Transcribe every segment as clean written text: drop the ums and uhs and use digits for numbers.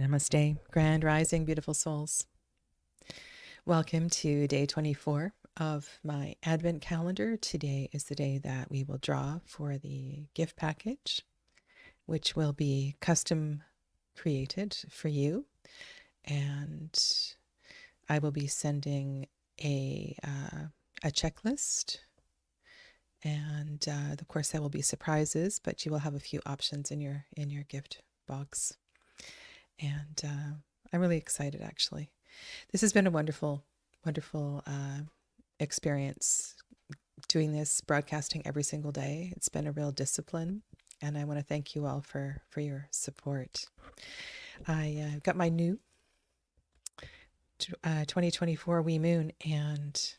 Namaste, grand rising, beautiful souls. Welcome to day 24 of my Advent calendar. Today is the day that we will draw for the gift package, which will be custom created for you. And I will be sending a checklist. And of course, there will be surprises, but you will have a few options in your gift box. And I'm really excited, actually. This has been a wonderful, wonderful experience doing this, broadcasting every single day. It's been a real discipline, and I want to thank you all for your support. I got my new 2024 wee moon, and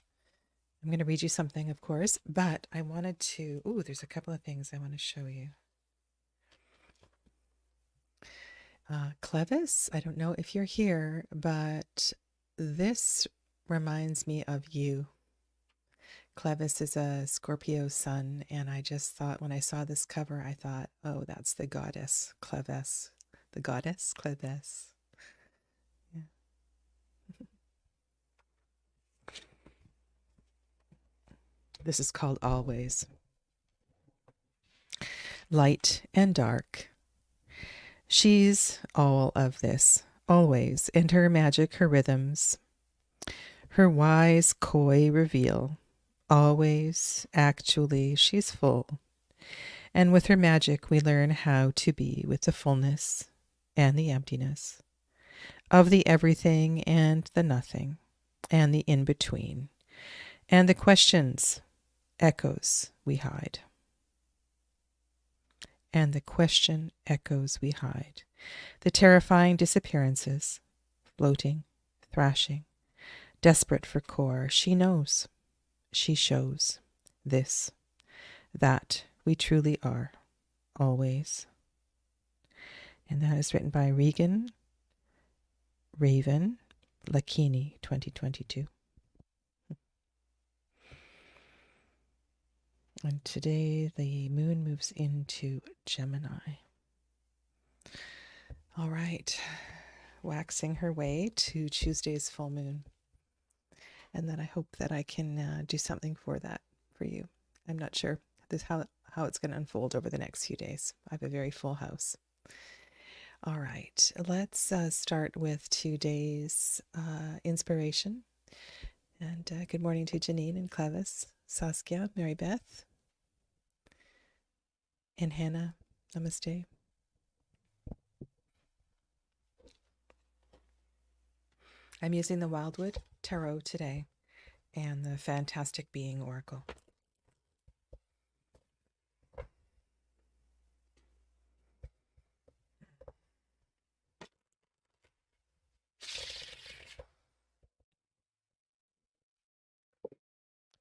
I'm going to read you something, of course, but I wanted to, there's a couple of things I want to show you. Clevis, I don't know if you're here, but this reminds me of you. Clevis is a Scorpio sun, and I just thought when I saw this cover, I thought, oh, that's the goddess Clevis. The goddess Clevis. Yeah. This is called Always. Light and dark. She's all of this, always, and her magic, her rhythms, her wise, coy reveal. Always, actually, she's full. And with her magic, we learn how to be with the fullness and the emptiness of the everything and the nothing and the in-between and the questions, echoes we hide. And the question echoes we hide. The terrifying disappearances, floating, thrashing, desperate for core. She knows, she shows this, that we truly are, always. And that is written by Raven Lakini, 2022. And today the moon moves into Gemini. All right, waxing her way to Tuesday's full moon. And then I hope that I can do something for that for you. I'm not sure how it's going to unfold over the next few days. I have a very full house. All right, let's start with today's inspiration. And good morning to Janine and Clevis, Saskia, Mary Beth, and Hannah. Namaste. I'm using the Wildwood Tarot today and the Fantastic Being Oracle.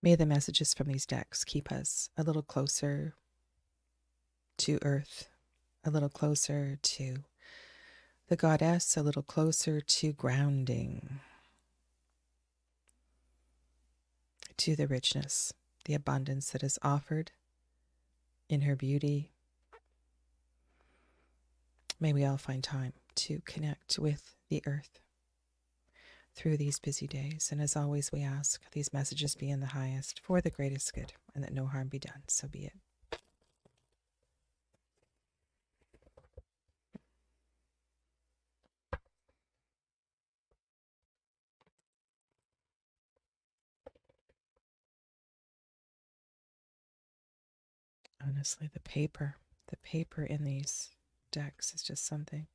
May the messages from these decks keep us a little closer to Earth, a little closer to the goddess, a little closer to grounding, to the richness, the abundance that is offered in her beauty. May we all find time to connect with the earth through these busy days. And as always, we ask these messages be in the highest for the greatest good and that no harm be done. So be it. Honestly, the paper in these decks is just something.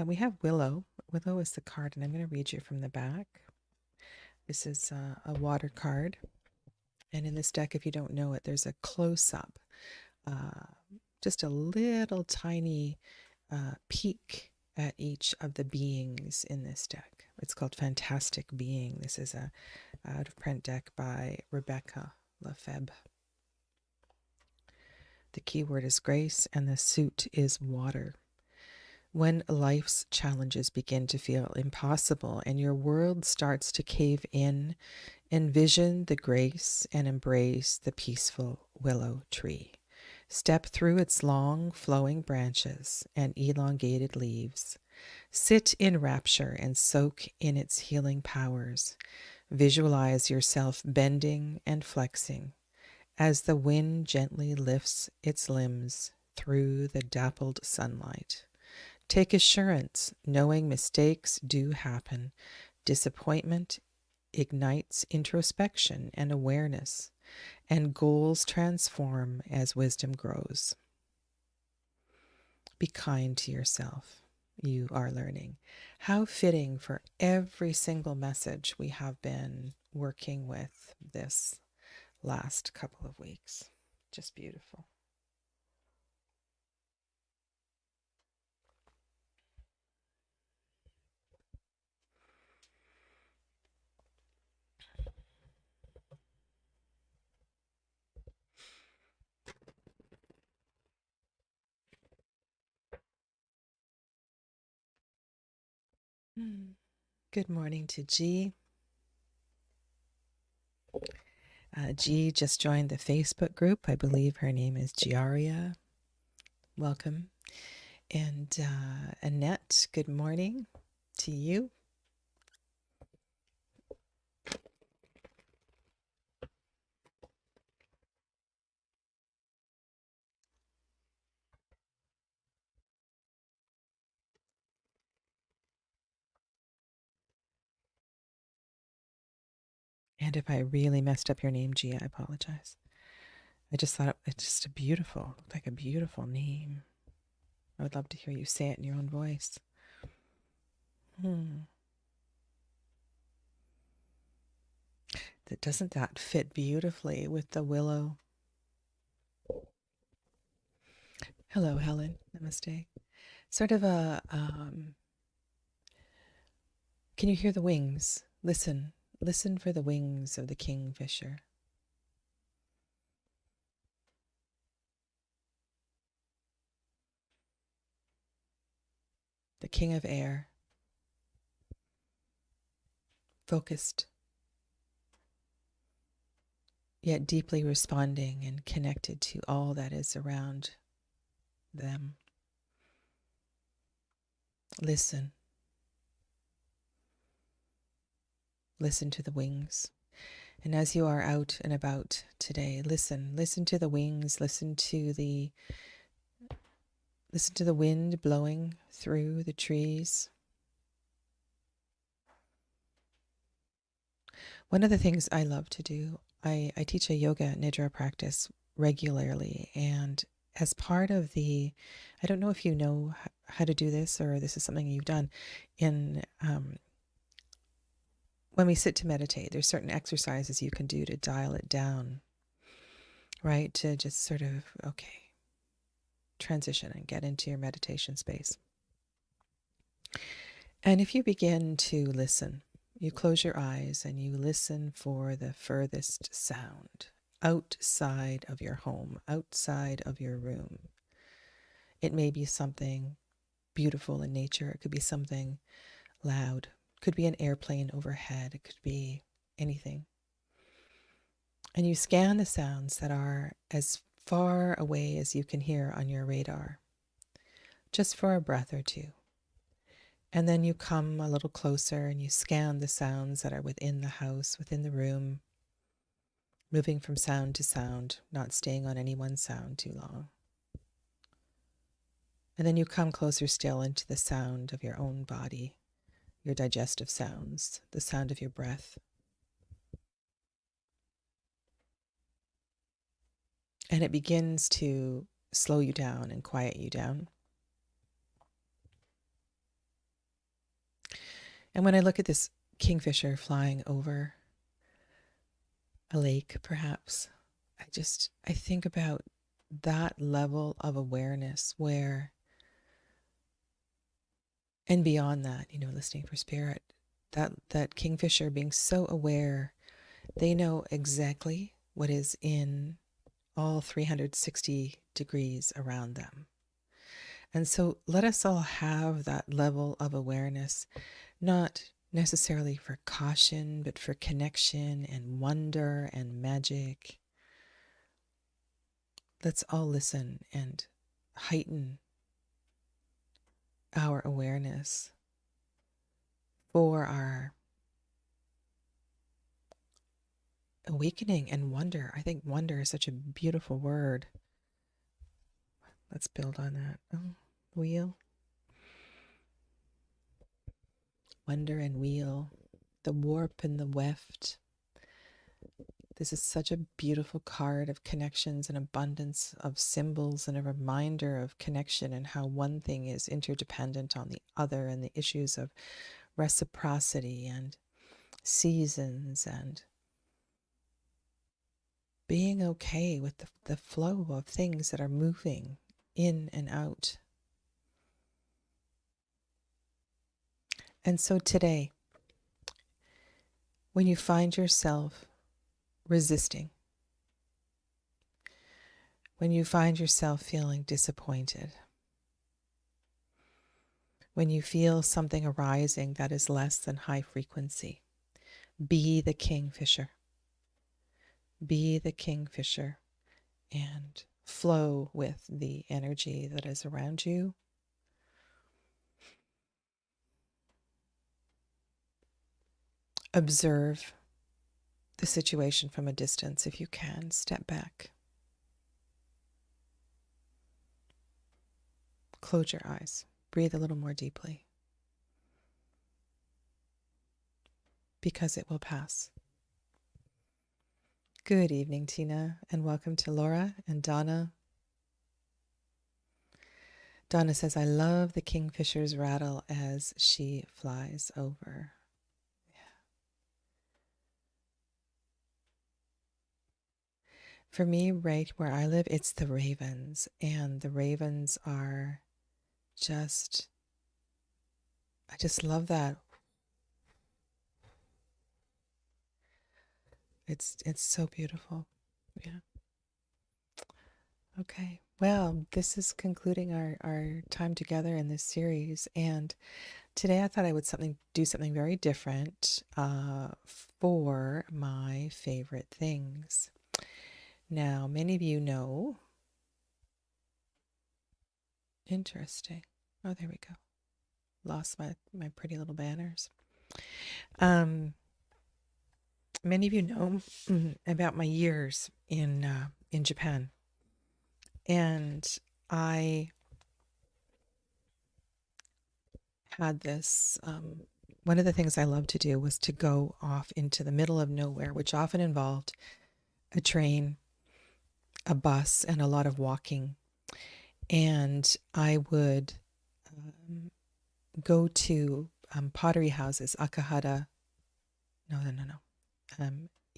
We have Willow. Willow is the card, and I'm going to read you from the back. This is a water card. And in this deck, if you don't know it, there's a close-up, just a little tiny peek at each of the beings in this deck. It's called Fantastic Being. This is a out-of-print deck by Rebecca Lefebvre. The keyword is grace, and the suit is water. When life's challenges begin to feel impossible and your world starts to cave in, envision the grace and embrace the peaceful willow tree. Step through its long, flowing branches and elongated leaves. Sit in rapture and soak in its healing powers. Visualize yourself bending and flexing as the wind gently lifts its limbs through the dappled sunlight. Take assurance, knowing mistakes do happen. Disappointment ignites introspection and awareness, and goals transform as wisdom grows. Be kind to yourself. You are learning. How fitting for every single message we have been working with this last couple of weeks. Just beautiful. Good morning to G. G just joined the Facebook group. I believe her name is Giaria. Welcome. And Annette, good morning to you. And if I really messed up your name, G, I apologize. I just thought it's just like a beautiful name. I would love to hear you say it in your own voice. Doesn't that fit beautifully with the willow? Hello, Helen. Namaste. Sort of a, can you hear the wings? Listen. Listen for the wings of the kingfisher. The king of air. Focused, yet deeply responding and connected to all that is around them. Listen. Listen to the wings. And as you are out and about today, listen. Listen to the wings. Listen to the wind blowing through the trees. One of the things I love to do, I teach a yoga nidra practice regularly, and as part of I don't know if you know how to do this or this is something you've done, when we sit to meditate, there's certain exercises you can do to dial it down, right? To just sort of, transition and get into your meditation space. And if you begin to listen, you close your eyes and you listen for the furthest sound outside of your home, outside of your room. It may be something beautiful in nature. It could be something loud. It could be an airplane overhead. It could be anything. And you scan the sounds that are as far away as you can hear on your radar, just for a breath or two. And then you come a little closer and you scan the sounds that are within the house, within the room, moving from sound to sound, not staying on any one sound too long. And then you come closer still into the sound of your own body, your digestive sounds, the sound of your breath. And it begins to slow you down and quiet you down. And when I look at this kingfisher flying over a lake, perhaps, I think about that level of awareness where, and beyond that, listening for spirit, that kingfisher being so aware, they know exactly what is in all 360 degrees around them. And so let us all have that level of awareness, not necessarily for caution, but for connection and wonder and magic. Let's all listen and heighten our awareness, for our awakening and wonder. I think wonder is such a beautiful word. Let's build on that. Oh, wheel. Wonder and wheel. The warp and the weft. This is such a beautiful card of connections and abundance of symbols and a reminder of connection and how one thing is interdependent on the other, and the issues of reciprocity and seasons and being okay with the flow of things that are moving in and out. And so today, when you find yourself resisting, when you find yourself feeling disappointed, when you feel something arising that is less than high frequency, be the kingfisher. Be the kingfisher and flow with the energy that is around you. Observe the situation from a distance if you can. Step back. Close your eyes. Breathe a little more deeply, because it will pass. Good evening, Tina, and welcome to Laura and Donna. Donna says, I love the kingfisher's rattle as she flies over. For me, right where I live, it's the ravens, and the ravens are just, I just love that. It's so beautiful. Yeah. Okay. Well, this is concluding our time together in this series, and today I thought I would do something very different for my favorite things. Now, many of you know. Interesting. Oh, there we go. Lost my pretty little banners. Many of you know about my years in Japan, and I had this. One of the things I loved to do was to go off into the middle of nowhere, which often involved a train, a bus, and a lot of walking. And I would go to pottery houses, akahara. No.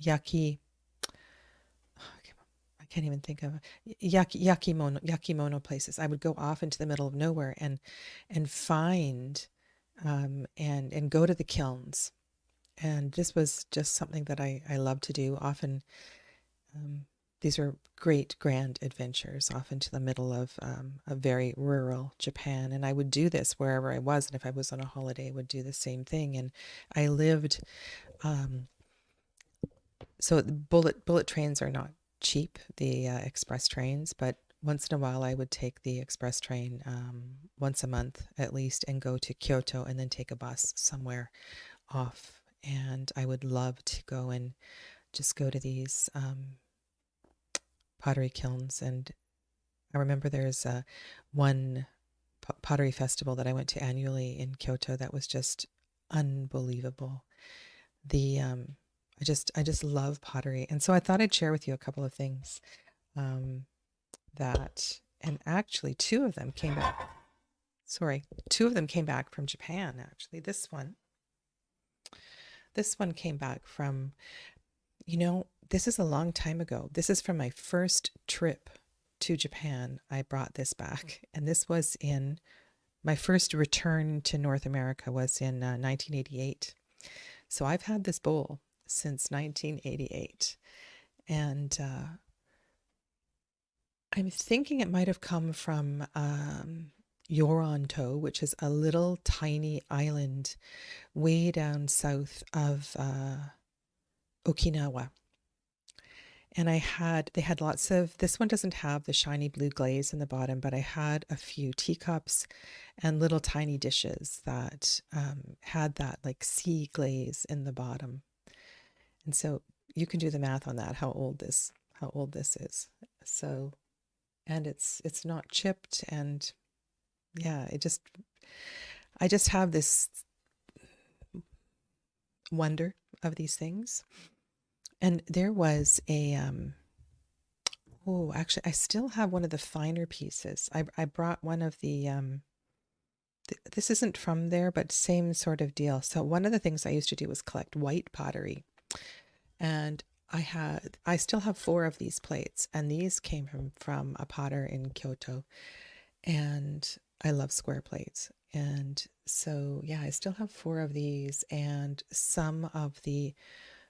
Yaki. I can't even think of yakimono places. I would go off into the middle of nowhere and find and go to the kilns. And this was just something that I love to do. Often these are great grand adventures, often to the middle of a very rural Japan. And I would do this wherever I was. And if I was on a holiday, I would do the same thing. And I lived, so the bullet trains are not cheap, the express trains, but once in a while I would take the express train once a month at least and go to Kyoto and then take a bus somewhere off. And I would love to go and just go to these pottery kilns. And I remember there's one pottery festival that I went to annually in Kyoto that was just unbelievable. I just love pottery. And so I thought I'd share with you a couple of things that, and actually two of them came back from Japan, actually. This one came back from, this is a long time ago. This is from my first trip to Japan. I brought this back, and this was in my first return to North America was in 1988. So I've had this bowl since 1988, and I'm thinking it might have come from Yoronto, which is a little tiny island way down south of Okinawa. And they had lots of, this one doesn't have the shiny blue glaze in the bottom, but I had a few teacups and little tiny dishes that had that like sea glaze in the bottom. And so you can do the math on that, how old this is. So, and it's not chipped, and yeah, I just have this wonder of these things. And there was a oh, actually I still have one of the finer pieces. I brought one of the this isn't from there, but same sort of deal. So one of the things I used to do was collect white pottery. And I still have 4 of these plates, and these came from a potter in Kyoto. And I love square plates. And so, yeah, I still have 4 of these and some of the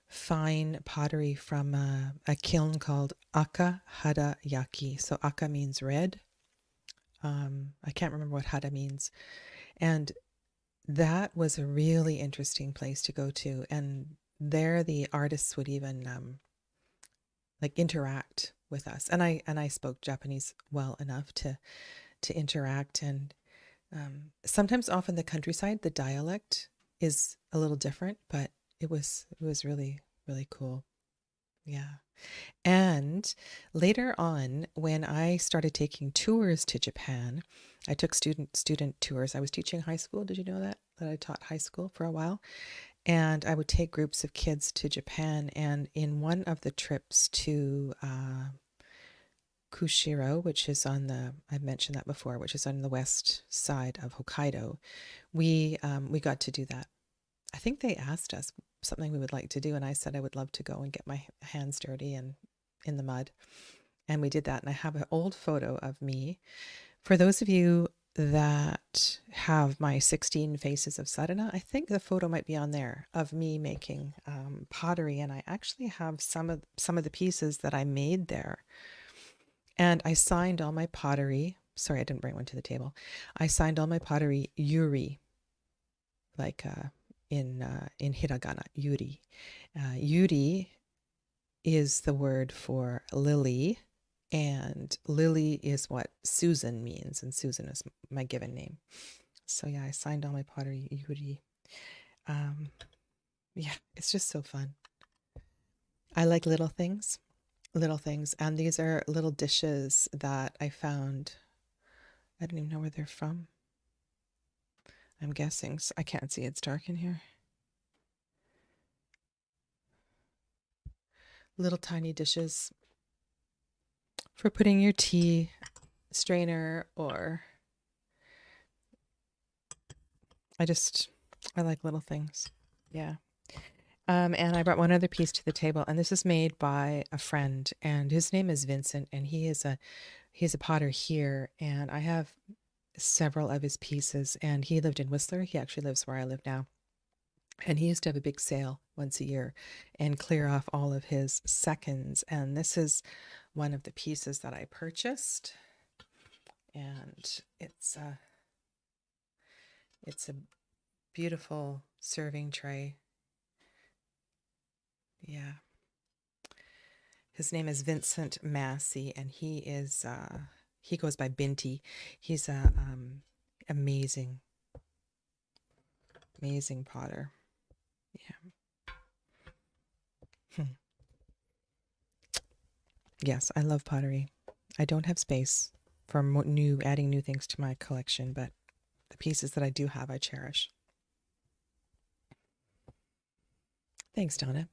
fine pottery from a kiln called Aka Hara Yaki. So Aka means red. I can't remember what Hara means. And that was a really interesting place to go to. And there the artists would even like interact with us. And I spoke Japanese well enough to interact. And sometimes off in the countryside, the dialect is a little different, but it was really, really cool. Yeah. And later on, when I started taking tours to Japan, I took student tours. I was teaching high school. Did you know that I taught high school for a while? And I would take groups of kids to Japan. And in one of the trips to Kushiro, which is on the, I've mentioned that before, which is on the west side of Hokkaido, we got to do that. I think they asked us something we would like to do, and I said I would love to go and get my hands dirty and in the mud. And we did that, and I have an old photo of me. For those of you that have my 16 Faces of Sadhana, I think the photo might be on there of me making pottery, and I actually have some of the pieces that I made there. And I signed all my pottery. Sorry, I didn't bring one to the table. I signed all my pottery Yuri, like in hiragana, Yuri. Yuri is the word for lily, and lily is what Susan means, and Susan is my given name. So yeah, I signed all my pottery Yuri. Yeah, it's just so fun. I like little things, and these are little dishes that I found. I don't even know where they're from. I'm guessing. I can't see, it's dark in here. Little tiny dishes for putting your tea strainer, or I like little things. Yeah. And I brought one other piece to the table, and this is made by a friend, and his name is Vincent, and he's a potter here, and I have several of his pieces, and he lived in Whistler. He actually lives where I live now. And he used to have a big sale once a year and clear off all of his seconds. And this is one of the pieces that I purchased. And it's a beautiful serving tray. Yeah. His name is Vincent Massey, and he goes by Binti. He's a amazing potter. Yeah. Yes, I love pottery. I don't have space for adding new things to my collection, but the pieces that I do have, I cherish. Thanks, Donna.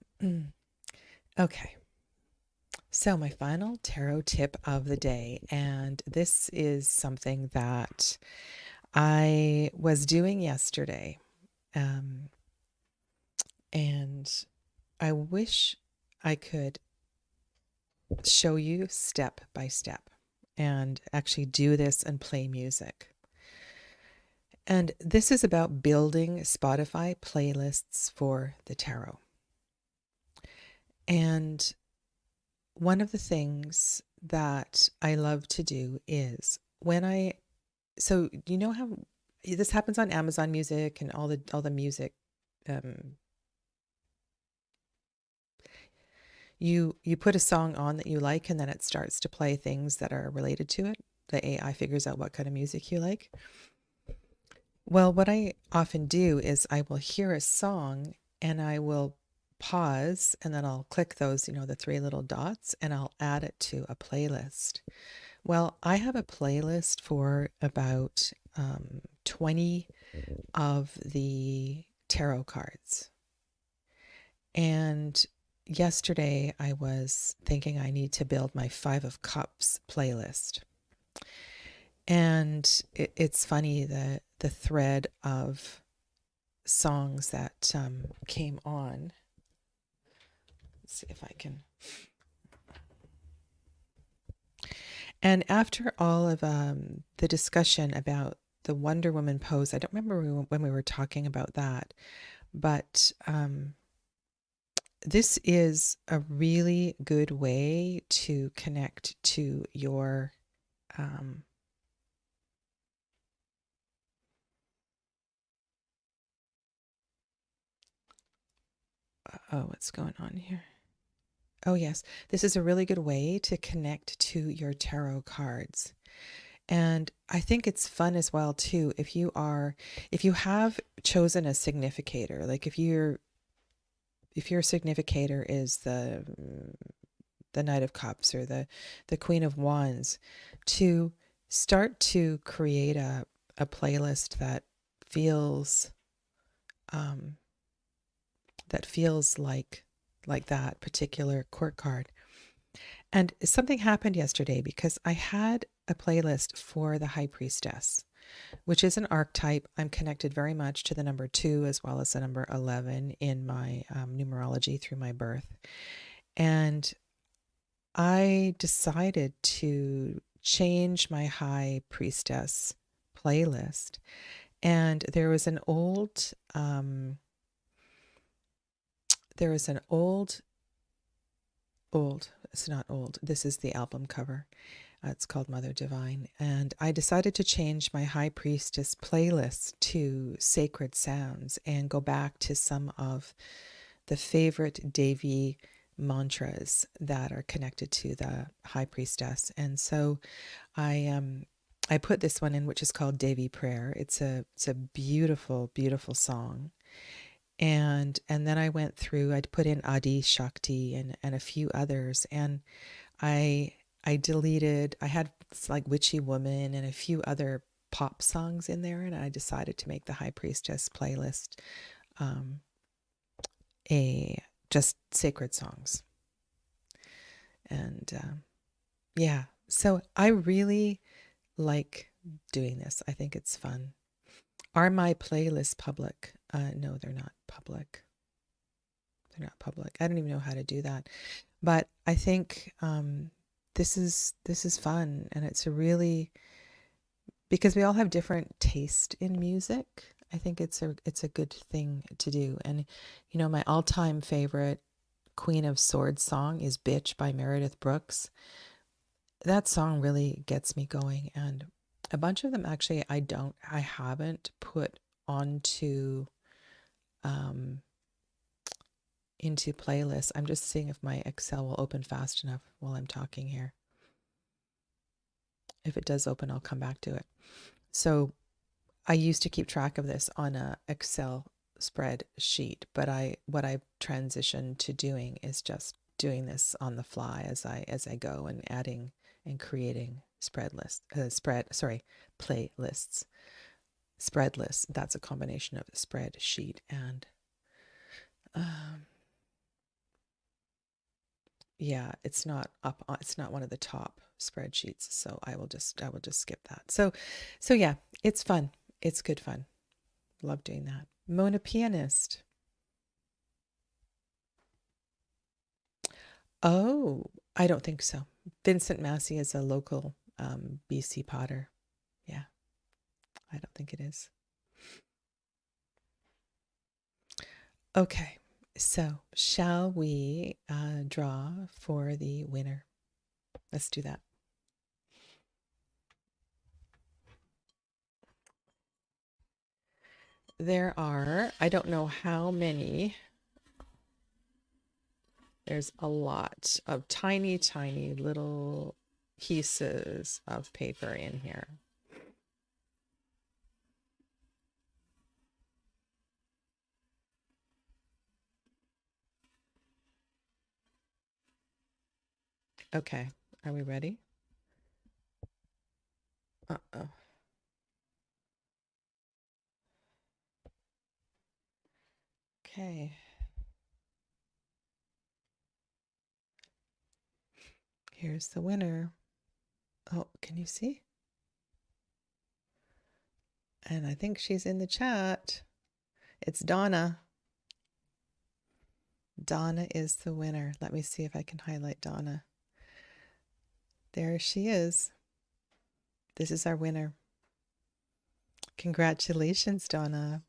Okay. So my final tarot tip of the day, and this is something that I was doing yesterday, and I wish I could show you step by step and actually do this and play music. And this is about building Spotify playlists for the tarot. And one of the things that I love to do is so you know how this happens on Amazon Music and all the music, you put a song on that you like, and then it starts to play things that are related to it. The AI figures out what kind of music you like. Well, what I often do is I will hear a song and I will pause, and then I'll click those, the three little dots, and I'll add it to a playlist. Well, I have a playlist for about 20 of the tarot cards. And yesterday I was thinking I need to build my Five of Cups playlist. And it's funny that the thread of songs that came on. Let's see if I can. And after all of the discussion about the Wonder Woman pose, I don't remember when we were talking about that, but this is a really good way to connect to your what's going on here? Oh, yes. This is a really good way to connect to your tarot cards. And I think it's fun as well too if you have chosen a significator, like if your significator is the Knight of Cups or the Queen of Wands, to start to create a playlist that feels like that particular court card. And something happened yesterday because I had a playlist for the High Priestess, which is an archetype. I'm connected very much to the number 2 as well as the number 11 in my numerology through my birth. And I decided to change my High Priestess playlist. And there was an old it's not old, this is the album cover. It's called Mother Divine. And I decided to change my High Priestess playlist to Sacred Sounds and go back to some of the favorite Devi mantras that are connected to the High Priestess. And so I put this one in, which is called Devi Prayer. It's a beautiful, beautiful song. And then I went through, I'd put in Adi Shakti and a few others, and I deleted, I had like Witchy Woman and a few other pop songs in there, and I decided to make the High Priestess playlist just sacred songs. And yeah, so I really like doing this. I think it's fun. Are my playlists public? No, they're not public. They're not public. I don't even know how to do that. But I think this is fun, and it's a really, because we all have different taste in music. I think it's a good thing to do. And my all-time favorite Queen of Swords song is Bitch by Meredith Brooks. That song really gets me going, and a bunch of them actually I haven't put onto into playlists. I'm just seeing if my Excel will open fast enough while I'm talking here. If it does open, I'll come back to it. So I used to keep track of this on a Excel spreadsheet, but what I've transitioned to doing is just doing this on the fly as I go, and adding and creating playlists. Spread lists. That's a combination of a spreadsheet and yeah, it's not one of the top spreadsheets, so I will just skip that. So yeah, it's fun. It's good fun. Love doing that. Mona Pianist. Oh, I don't think so. Vincent Massey is a local BC potter. Yeah, I don't think it is. Okay, so shall we draw for the winner? Let's do that. There are, I don't know how many. There's a lot of tiny, tiny little pieces of paper in here. Okay, are we ready? Uh-oh. Okay. Here's the winner. Oh, can you see? And I think she's in the chat. It's Donna. Donna is the winner. Let me see if I can highlight Donna. There she is. This is our winner. Congratulations, Donna.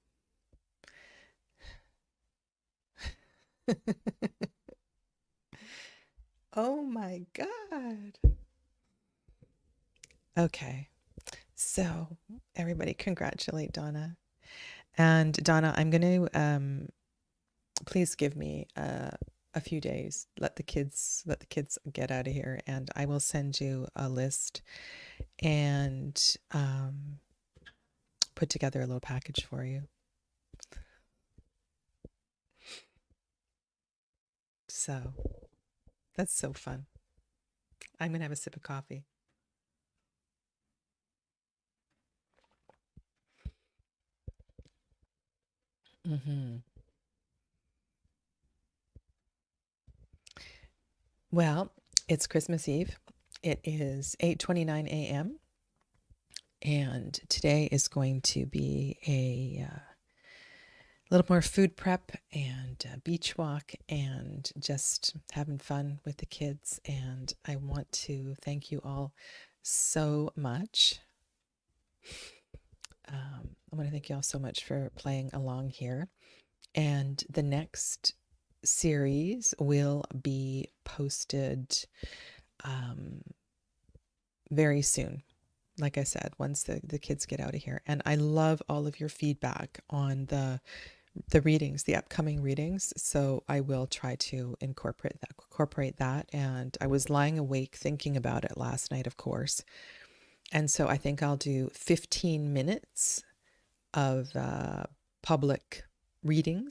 Oh my God. Okay. So everybody congratulate Donna. And Donna, I'm going to please give me a few days. Let the kids get out of here, and I will send you a list and put together a little package for you. So that's so fun. I'm going to have a sip of coffee. Well, it's Christmas Eve. It is 8:29 a.m. and today is going to be a little more food prep and beach walk and just having fun with the kids. And I want to thank you all so much. I want to thank you all so much for playing along here. And the next series will be posted very soon. Like I said, once the kids get out of here. And I love all of your feedback on the readings, the upcoming readings. So I will try to incorporate that. And I was lying awake thinking about it last night, of course. And so I think I'll do 15 minutes of public reading,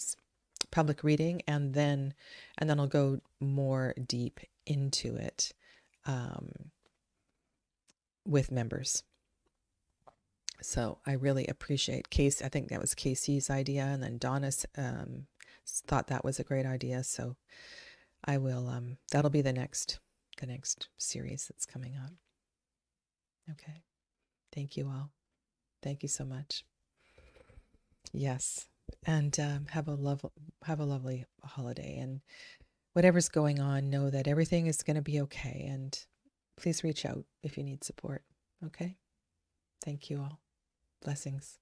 and then I'll go more deep into it with members. So I really appreciate Casey. I think that was Casey's idea, and then Donna thought that was a great idea. So I will. That'll be the next series that's coming up. Okay. Thank you all. Thank you so much. Yes, and have a lovely holiday, and whatever's going on, know that everything is going to be okay. And please reach out if you need support. Okay. Thank you all. Blessings.